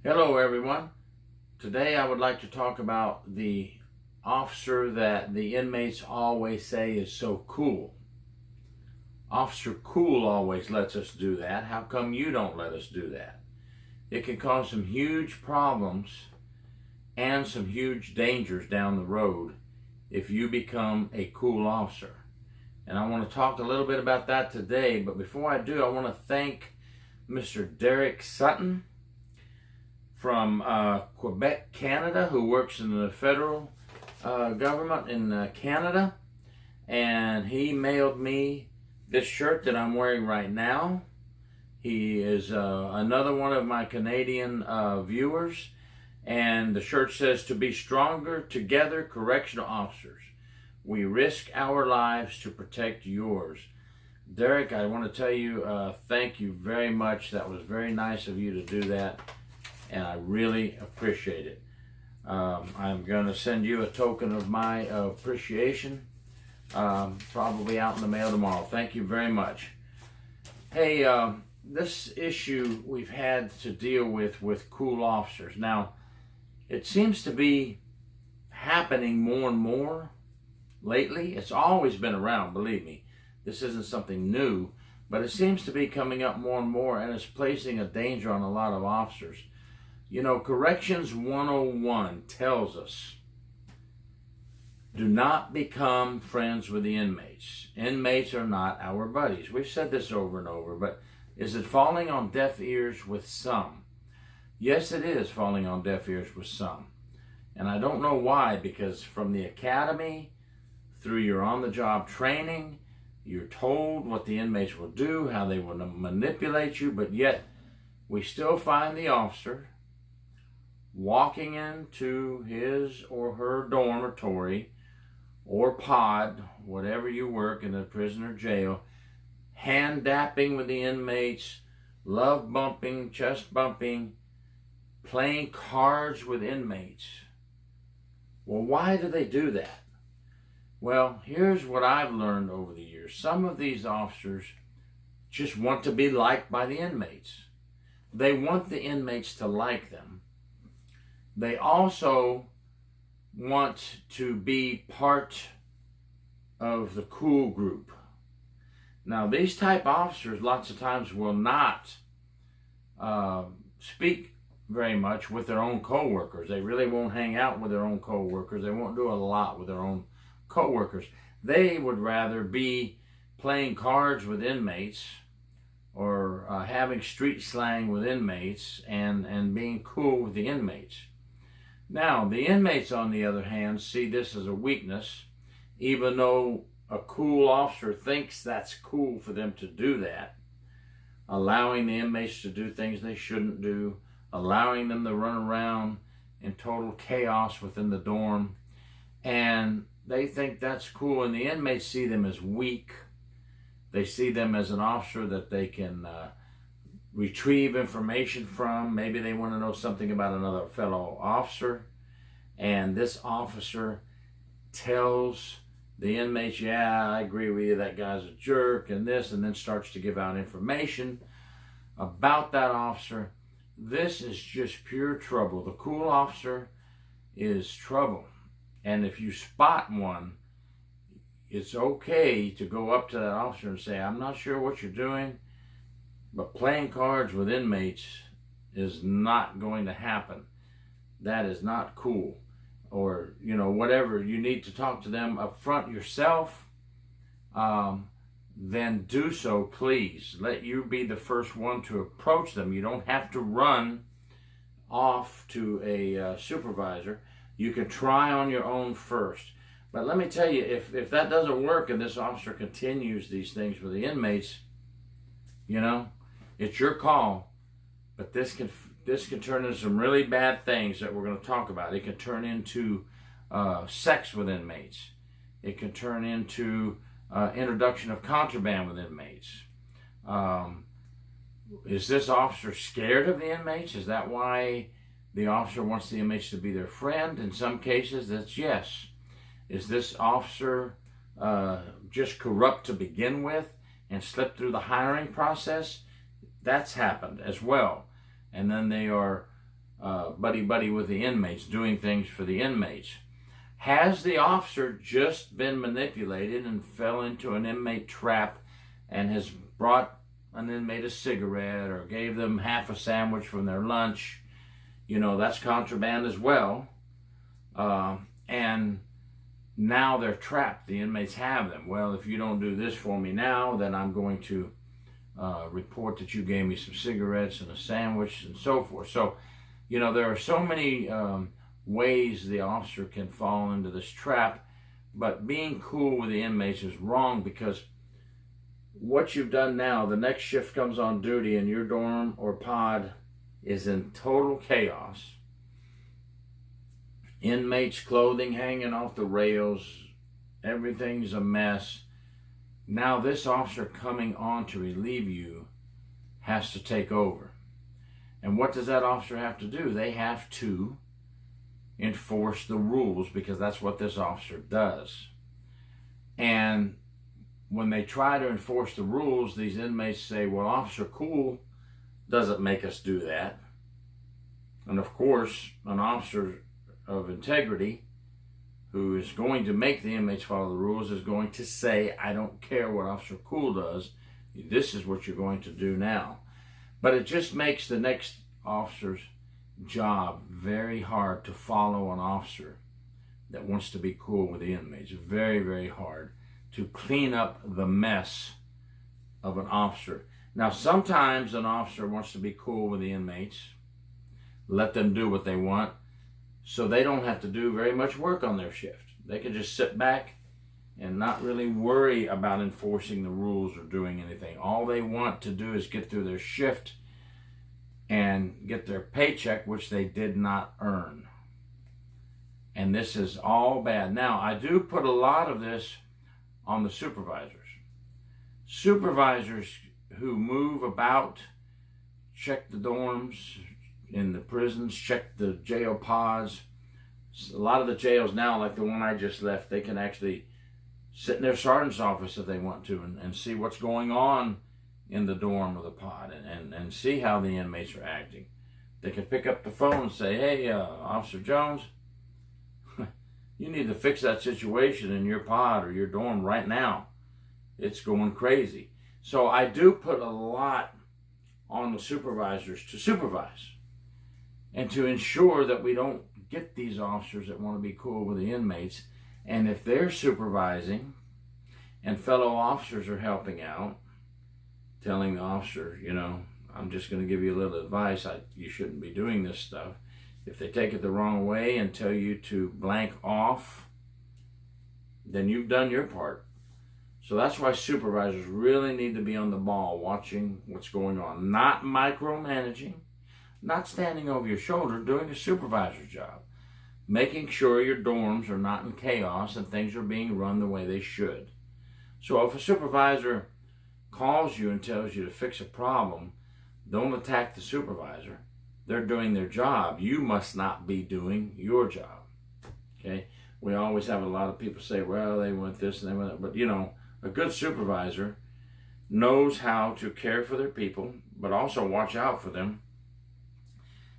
Hello everyone. Today I would like to talk about the officer that the inmates always say is so cool. Officer Cool always lets us do that. How come you don't let us do that? It can cause some huge problems and some huge dangers down the road if you become a cool officer. And I want to talk a little bit about that today, but before I do, I want to thank Mr. Derek Sutton from Quebec, Canada, who works in the federal government in Canada. And he mailed me this shirt that I'm wearing right now. He is another one of my Canadian viewers. And the shirt says, "To be stronger together, correctional officers. We risk our lives to protect yours." Derek, I want to tell you thank you very much. That was very nice of you to do that, and I really appreciate it. I'm going to send you a token of my appreciation, probably out in the mail tomorrow. Thank you very much. Hey, this issue we've had to deal with cool officers. Now, it seems to be happening more and more lately. It's always been around, believe me. This isn't something new, but it seems to be coming up more and more, and it's placing a danger on a lot of officers. You know, Corrections 101 tells us, do not become friends with the inmates. Inmates are not our buddies. We've said this over and over, but is it falling on deaf ears with some? Yes, it is falling on deaf ears with some. And I don't know why, because from the academy, through your on-the-job training, you're told what the inmates will do, how they will manipulate you, but yet we still find the officer walking into his or her dormitory or pod, whatever you work in a prison or jail, hand dapping with the inmates, love bumping, chest bumping, playing cards with inmates. Well, why do they do that? Well, here's what I've learned over the years. Some of these officers just want to be liked by the inmates. They want the inmates to like them. They also want to be part of the cool group. Now, these type officers lots of times will not speak very much with their own co-workers. They really won't hang out with their own co-workers. They won't do a lot with their own co-workers. They would rather be playing cards with inmates or having street slang with inmates and being cool with the inmates. Now, the inmates, on the other hand, see this as a weakness, even though a cool officer thinks that's cool for them to do that, allowing the inmates to do things they shouldn't do, allowing them to run around in total chaos within the dorm, and they think that's cool, and the inmates see them as weak. They see them as an officer that they can retrieve information from. Maybe they want to know something about another fellow officer, and this officer tells the inmates, "Yeah, I agree with you, that guy's a jerk," and this, and then starts to give out information about that officer. This is just pure trouble. The cool officer is trouble. And if you spot one, it's okay to go up to that officer and say, "I'm not sure what you're doing, but playing cards with inmates is not going to happen. That is not cool." Or, you know, whatever. You need to talk to them up front yourself. Then do so, please. Let you be the first one to approach them. You don't have to run off to a supervisor. You can try on your own first. But let me tell you, if that doesn't work and this officer continues these things with the inmates, you know, it's your call. But this can turn into some really bad things that we're going to talk about. It can turn into sex with inmates. It can turn into introduction of contraband with inmates. Is this officer scared of the inmates? Is that why the officer wants the inmates to be their friend? In some cases, that's yes. Is this officer just corrupt to begin with and slip through the hiring process? That's happened as well. And then they are buddy-buddy with the inmates, doing things for the inmates. Has the officer just been manipulated and fell into an inmate trap and has brought an inmate a cigarette or gave them half a sandwich from their lunch? You know, that's contraband as well. And now they're trapped. The inmates have them. Well, if you don't do this for me now, then I'm going to report that you gave me some cigarettes and a sandwich and so forth. So, you know, there are so many ways the officer can fall into this trap, but being cool with the inmates is wrong, because what you've done now, the next shift comes on duty and your dorm or pod is in total chaos. Inmates' clothing hanging off the rails, everything's a mess. Now this officer coming on to relieve you has to take over. And what does that officer have to do? They have to enforce the rules, because that's what this officer does. And when they try to enforce the rules, these inmates say, well, Officer Cool doesn't make us do that. And of course, an officer of integrity who is going to make the inmates follow the rules is going to say, I don't care what Officer Cool does, this is what you're going to do now. But it just makes the next officer's job very hard to follow an officer that wants to be cool with the inmates. Very, very hard to clean up the mess of an officer. Now, sometimes an officer wants to be cool with the inmates, let them do what they want, so they don't have to do very much work on their shift. They can just sit back and not really worry about enforcing the rules or doing anything. All they want to do is get through their shift and get their paycheck, which they did not earn. And this is all bad. Now, I do put a lot of this on the supervisors. Supervisors who move about, check the dorms in the prisons, check the jail pods. A lot of the jails now, like the one I just left, they can actually sit in their sergeant's office if they want to and see what's going on in the dorm or the pod and see how the inmates are acting. They can pick up the phone and say, hey, Officer Jones, you need to fix that situation in your pod or your dorm right now. It's going crazy. So I do put a lot on the supervisors to supervise and to ensure that we don't get these officers that want to be cool with the inmates. And if they're supervising and fellow officers are helping out, telling the officer, you know, I'm just going to give you a little advice, you shouldn't be doing this stuff. If they take it the wrong way and tell you to blank off, then you've done your part. So that's why supervisors really need to be on the ball, watching what's going on. Not micromanaging, not standing over your shoulder, doing a supervisor's job. Making sure your dorms are not in chaos and things are being run the way they should. So if a supervisor calls you and tells you to fix a problem, don't attack the supervisor. They're doing their job. You must not be doing your job. Okay? We always have a lot of people say, well, they want this and they want that. But, you know, a good supervisor knows how to care for their people, but also watch out for them,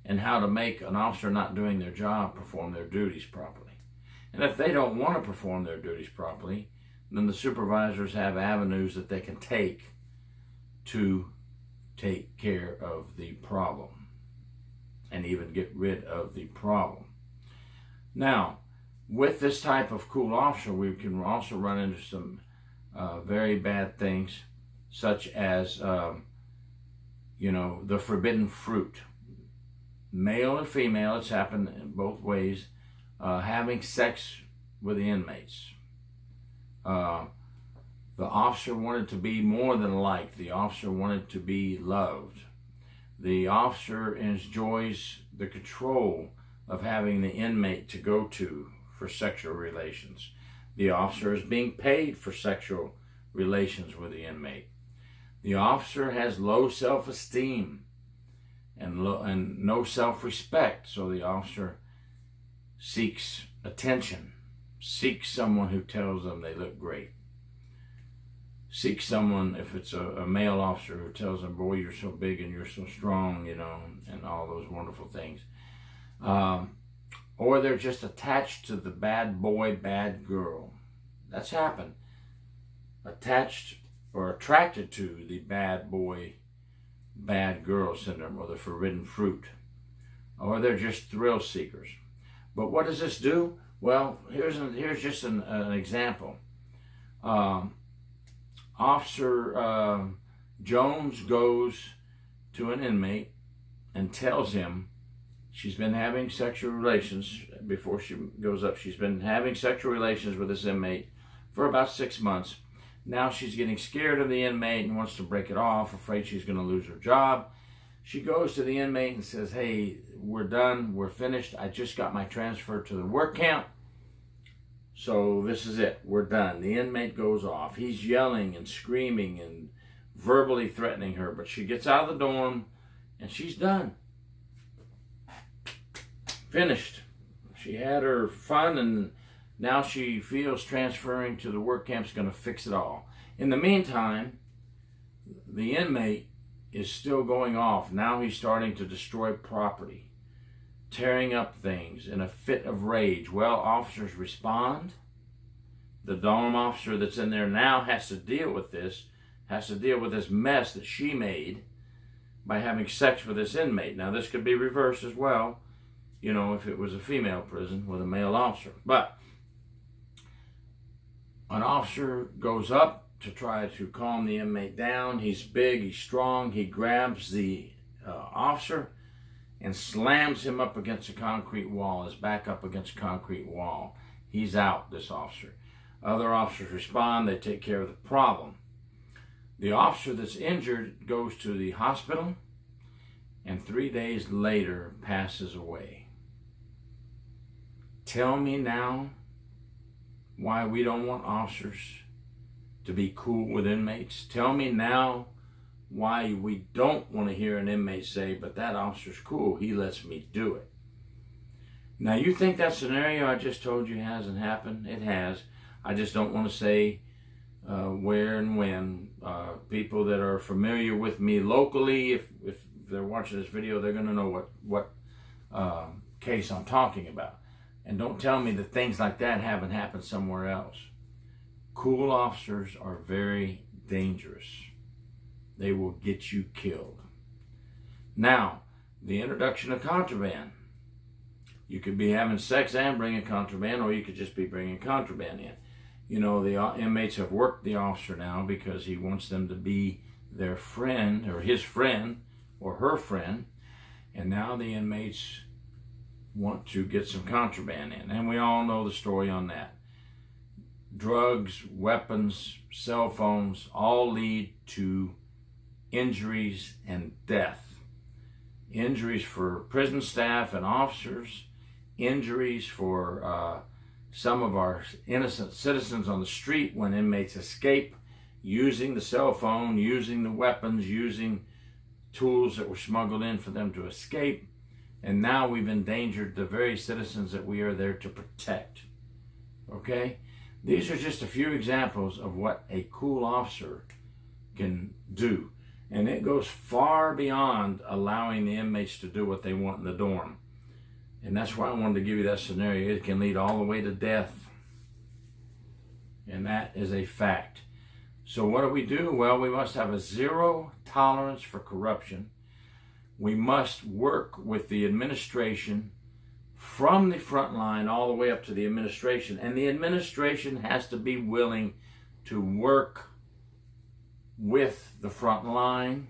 and how to make an officer not doing their job perform their duties properly. And if they don't want to perform their duties properly, then the supervisors have avenues that they can take to take care of the problem and even get rid of the problem. Now, with this type of cool officer, we can also run into some very bad things, such as, you know, the forbidden fruit. Male or female, it's happened in both ways, having sex with the inmates. The officer wanted to be more than liked. The officer wanted to be loved. The officer enjoys the control of having the inmate to go to for sexual relations. The officer is being paid for sexual relations with the inmate. The officer has low self-esteem and no self-respect, so the officer seeks attention, seeks someone who tells them they look great. seek someone, if it's a male officer, who tells them, boy, you're so big and you're so strong, and all those wonderful things. Or they're just attached to the bad boy, bad girl. That's happened. Attached or attracted to the bad boy, bad girl syndrome, or the forbidden fruit. Or they're just thrill seekers. But what does this do? Well, here's just an example. Officer Jones goes to an inmate and tells him she's been having sexual relations before she goes up. She's been having sexual relations with this inmate for about 6 months. Now she's getting scared of the inmate and wants to break it off, afraid she's going to lose her job. She goes to the inmate and says, hey, we're done, we're finished. I just got my transfer to the work camp. So this is it, we're done. The inmate goes off. He's yelling and screaming and verbally threatening her, but she gets out of the dorm and she's done. Finished. She had her fun, and now she feels transferring to the work camp's going to fix it all. In the meantime, the inmate is still going off. Now he's starting to destroy property, tearing up things in a fit of rage. Well, officers respond. The dorm officer that's in there now has to deal with this mess that she made by having sex with this inmate. Now, this could be reversed as well, if it was a female prison with a male officer. But an officer goes up to try to calm the inmate down. He's big, he's strong. He grabs the officer and slams him up against a concrete wall, his back up against a concrete wall. He's out, this officer. Other officers respond, they take care of the problem. The officer that's injured goes to the hospital and 3 days later passes away. Tell me now why we don't want officers to be cool with inmates. Tell me now why we don't want to hear an inmate say, but that officer's cool, he lets me do it. Now, you think that scenario I just told you hasn't happened? It has. I just don't want to say where and when. People that are familiar with me locally, if they're watching this video, they're going to know what case I'm talking about. And don't tell me that things like that haven't happened somewhere else. Cool officers are very dangerous. They will get you killed. Now, the introduction of contraband. You could be having sex and bringing contraband, or you could just be bringing contraband in. The inmates have worked the officer now because he wants them to be their friend, or his friend, or her friend. And now the inmates want to get some contraband in. And we all know the story on that. Drugs, weapons, cell phones all lead to injuries and death. Injuries for prison staff and officers, injuries for some of our innocent citizens on the street when inmates escape using the cell phone, using the weapons, using tools that were smuggled in for them to escape. And now we've endangered the very citizens that we are there to protect. Okay? These are just a few examples of what a cool officer can do. And it goes far beyond allowing the inmates to do what they want in the dorm. And that's why I wanted to give you that scenario. It can lead all the way to death. And that is a fact. So what do? Well, we must have a zero tolerance for corruption. We must work with the administration from the front line all the way up to the administration. And the administration has to be willing to work with the front line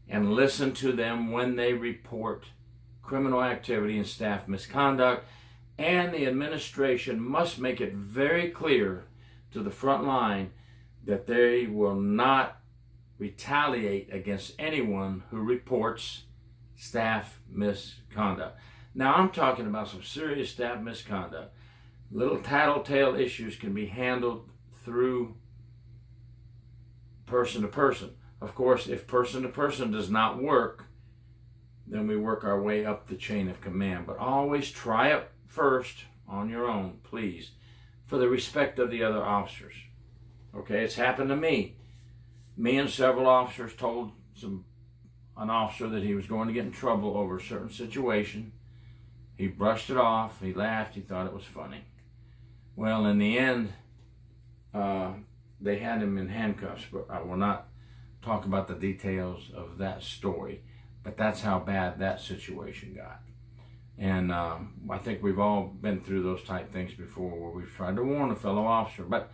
and listen to them when they report criminal activity and staff misconduct. And the administration must make it very clear to the front line that they will not retaliate against anyone who reports staff misconduct. Now, I'm talking about some serious staff misconduct. Little tattletale issues can be handled through person to person. Of course, if person to person does not work, then we work our way up the chain of command. But always try it first on your own, please, for the respect of the other officers. Okay, it's happened to me. Me and several officers told an officer that he was going to get in trouble over a certain situation. He brushed it off. He laughed. He thought it was funny. Well, in the end, they had him in handcuffs, but I will not talk about the details of that story. But that's how bad that situation got. And I think we've all been through those type things before where we've tried to warn a fellow officer. But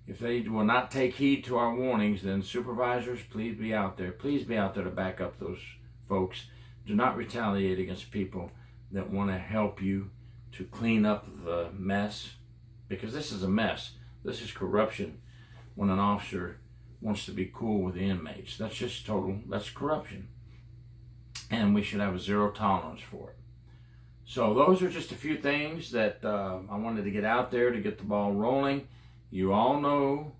if they will not take heed to our warnings, then supervisors, please be out there. Please be out there to back up those folks. Do not retaliate against people that want to help you to clean up the mess, because this is a mess. This is corruption when an officer wants to be cool with the inmates. That's just that's corruption. And we should have a zero tolerance for it. So those are just a few things that I wanted to get out there to get the ball rolling. You all know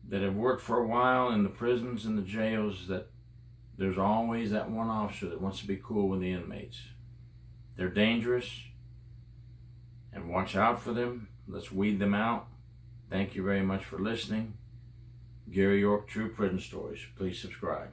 that have worked for a while in the prisons and the jails that there's always that one officer that wants to be cool with the inmates. They're dangerous, and watch out for them. Let's weed them out. Thank you very much for listening. Gary York, True Prison Stories. Please subscribe.